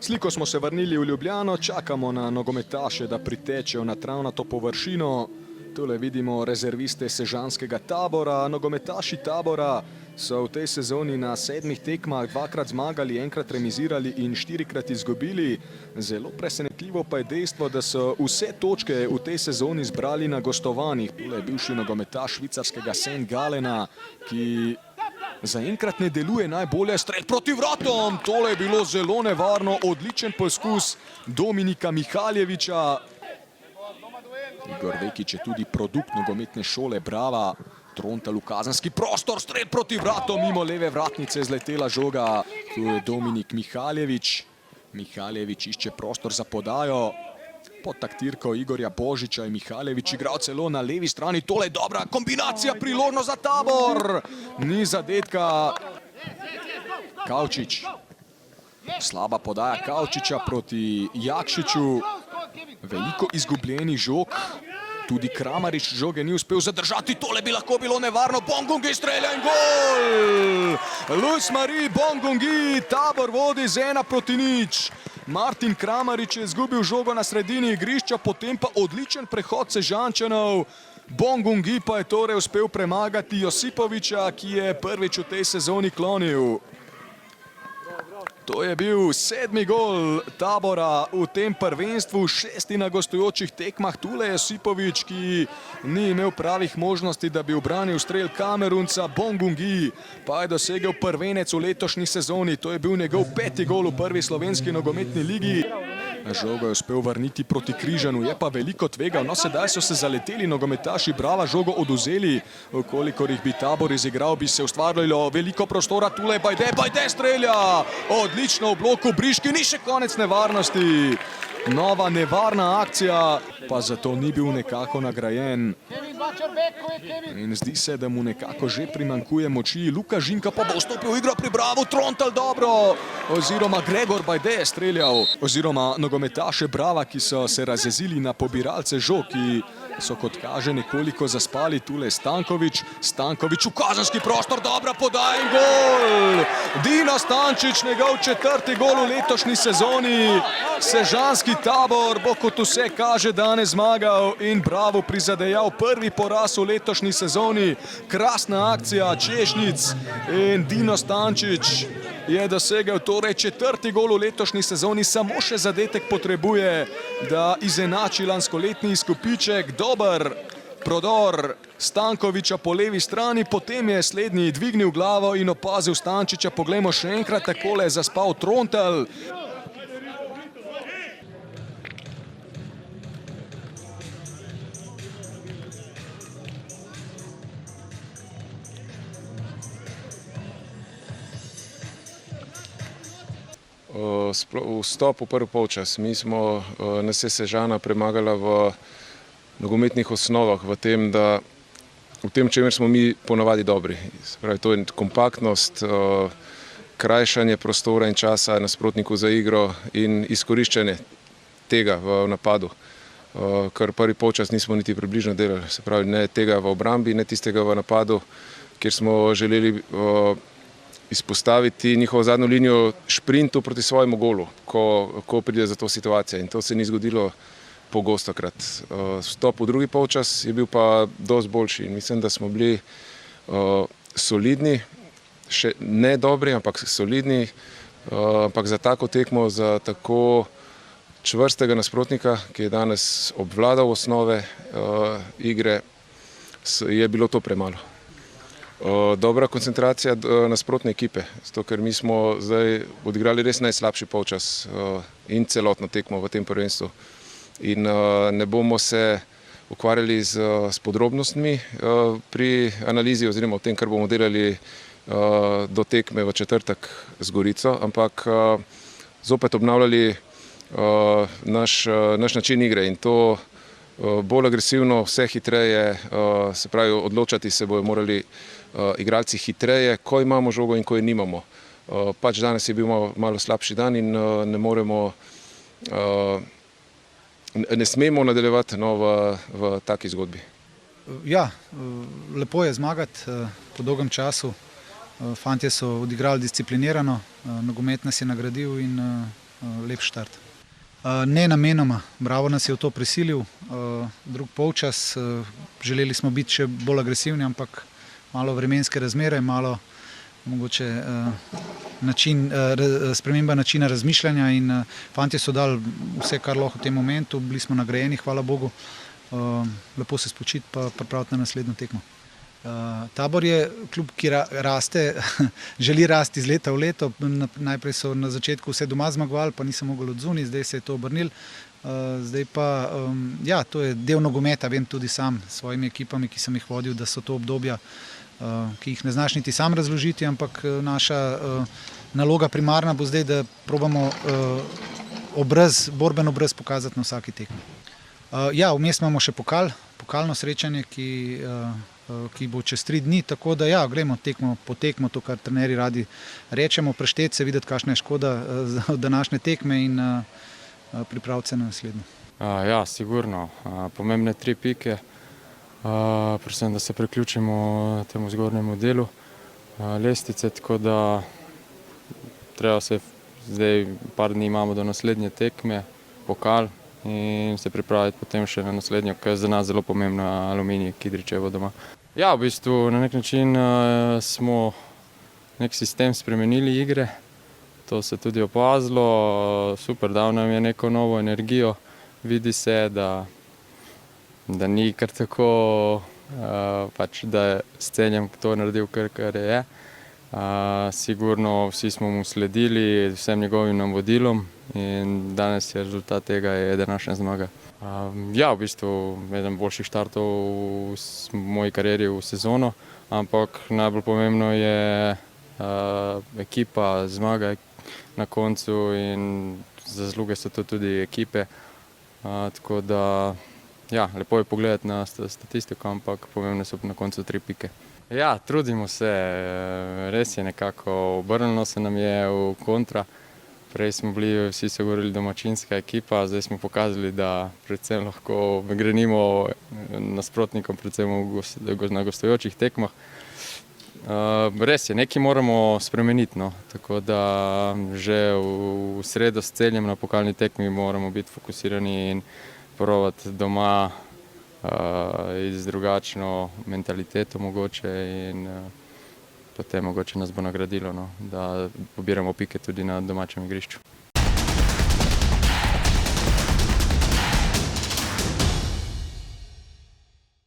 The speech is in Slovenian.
Sliko smo se vrnili v Ljubljano, čakamo na nogometaše, da pritečejo na travnato površino. Tule vidimo rezerviste sežanskega Tabora. Nogometaši Tabora so v tej sezoni na 7 tekmah 2-krat zmagali, 1-krat remizirali in 4-krat izgubili. Zelo presenetljivo pa je dejstvo, da so vse točke v tej sezoni zbrali na gostovanjih. Tule je bivši nogometaš švicarskega St. Gallena, ki zaenkrat ne deluje najbolje. Strel proti vratom, tole je bilo zelo nevarno, odličen poskus Dominika Mihaljeviča. Igor Vekič je tudi produkt nogometne šole Brava. Trontal v kazenski prostor, strel proti vratom, mimo leve vratnice zletela žoga. Tu je Dominik Mihaljevič. Mihaljevič išče prostor za podajo. Pod taktirko Igorja Božiča je Mihaljevič igral celo na levi strani. Tole je dobra kombinacija, priložnost za Tabor. Ni zadetka. Kavčič. Slaba podaja Kavčiča proti Jakšiču. Veliko izgubljenih žog. Tudi Kramarič žoge ni uspel zadržati. Tole bi lahko bilo nevarno. Bongungi strelja in gol! Luis Marie Bongungi. Tabor vodi z 1-0. Martin Kramarič je izgubil žogo na sredini igrišča, potem pa odličen prehod Sežančanov. Bongungi pa je torej uspel premagati Josipoviča, ki je prvič v tej sezoni klonil. To je bil 7. gol Tabora v tem prvenstvu, 6. na gostujočih tekmah. Tule je Josipovič, ki ni imel pravih možnosti, da bi ubranil strel Kamerunca. Bongungi pa je dosegel prvenec v letošnji sezoni. To je bil njegov 5. gol v prvi slovenski nogometni ligi. Žogo je uspel vrniti proti Križanu, je pa veliko tvegal. No, sedaj so se zaleteli nogometaši Brava, žogo oduzeli. Kolikor jih bi Tabor izigral, bi se ustvarilo veliko prostora. Tule Bajde strelja. Odlično v bloku Briški, ni še konec nevarnosti. Nova nevarna akcija, pa zato ni bil nekako nagrajen. In zdi se, da mu nekako že primanjkuje moči. Luka Žinka pa bo vstopil v igro pri Bravu. Trontal dobro, oziroma Gregor Bajde je streljal. Oziroma nogometaše Brava, ki so se razjezili na pobiralce žog, ki so kot kaže nekoliko zaspali. Tule Stankovič. Stankovič v kazenski prostor, dobra podaja in gol! Dino Stančič, njegov 4. gol v letošnji sezoni. Sežanski Tabor bo, kot vse kaže, danes zmagal in Bravo prizadejal prvi poraz v letošnji sezoni. Krasna akcija Češnic in Dino Stančič je dosegel torej 4. gol v letošnji sezoni. Samo še zadetek potrebuje, da izenači lanskoletni izkupiček. Dober prodor Stankoviča po levi strani, potem je slednji dvignil glavo in opazil Stančiča. Poglejmo še enkrat, takole je zaspal Trontal. Vstop v prvi polčas. Mi smo nas je Sežana premagala v nogometnih osnovah, v tem, čemer smo mi ponavadi dobri. Spravi, to je kompaktnost, krajšanje prostora in časa nasprotniku za igro in izkoriščanje tega v napadu, kar prvi polčas nismo niti približno delali. Se pravi, ne tega v obrambi, ne tistega v napadu, kjer smo želeli izpostaviti njihovo zadnjo linijo šprintu proti svojemu golu, ko pride za to situacija. In to se ni zgodilo pogostokrat. Vstop v drugi polčas je bil pa dosti boljši in mislim, da smo bili solidni, še ne dobri, ampak solidni, ampak za tako tekmo, za tako čvrstega nasprotnika, ki je danes obvladal osnove igre, je bilo to premalo. Dobra koncentracija nasprotne ekipe, zato ker mi smo zdaj odigrali res najslabši polčas in celotno tekmo v tem prvenstvu. In ne bomo se ukvarjali s podrobnostmi pri analizi oziroma o tem, kar bomo delali do tekme v četrtek z Gorico, ampak zopet obnavljali naš način igre in to bolj agresivno, vse hitreje, se pravi odločati se bojo morali igralci hitreje, ko imamo žogo in ko je nimamo. Pač danes je bil malo slabši dan in ne smemo nadaljevati v taki zgodbi. Ja, lepo je zmagati po dolgem času. Fantje so odigrali disciplinirano, nogomet nas je nagradil in lep štart. Ne namenoma, Bravo nas je v to prisilil, drug polčas, želeli smo biti še bolj agresivni, ampak malo vremenske razmere, malo mogoče sprememba načina razmišljanja in fantje so dali vse, kar lahko v tem momentu, bili smo nagrajeni, hvala Bogu, lepo se spočiti pa pripraviti na naslednjo tekmo. Tabor je klub, ki raste, želi rasti iz leta v leto. Najprej so na začetku vse doma zmagovali, pa nisem mogel odzuniti, zdaj se je to obrnil. Zdaj pa, ja, to je del nogometa, vem tudi sam s svojimi ekipami, ki sem jih vodil, da so to obdobja, ki jih ne znaš niti sam razložiti, ampak naša naloga primarna bo zdaj, da probamo borben obraz pokazati na vsaki tekmi. Ja, vmes imamo še pokalno srečanje, ki bo čez 3 dni, tako da ja, gremo tekmo po tekmo, to, kar trenerji radi rečemo, prešteti se, videti, kakšna je škoda od današnje tekme in pripraviti se na naslednjo. Ja, sigurno. Pomembne 3 pike, predvsem, da se priključimo temu zgornjemu delu lestvice, tako da treba se zdaj par dni imamo do naslednje tekme, pokal, in se pripraviti potem še na naslednjo, ki je za nas zelo pomembna, Aluminij Kidričevo doma. Ja, v bistvu na nek način smo nek sistem spremenili igre, to se tudi opazilo, super, dal nam je neko novo energijo, vidi se, da ni kar tako, pač da je s Celjem to naredil, kar je. Sigurno vsi smo mu sledili, vsem njegovim navodilom in danes je rezultat tega je današnja zmaga. Ja, v bistvu eden boljših štartov v moji karieri v sezono, ampak najbolj pomembno je ekipa, zmaga na koncu in zasluge so to tudi ekipe. Tako da, ja, lepo je pogledati na statistiko, ampak pomembne so na koncu 3 pike. Ja, trudimo se, res je nekako obrnilo se nam je v kontra. Prej smo bili, vsi so govorili domačinska ekipa, zdaj smo pokazali, da predvsem lahko grenimo nasprotnikom, predvsem na gostujočih tekmah. Res je, nekaj moramo spremeniti, no. Tako da že v sredo s Celjem na pokalni tekmi moramo biti fokusirani in probati doma z drugačno mentaliteto mogoče in potem mogoče nas bo nagradilo, no, da pobiramo pike tudi na domačem igrišču.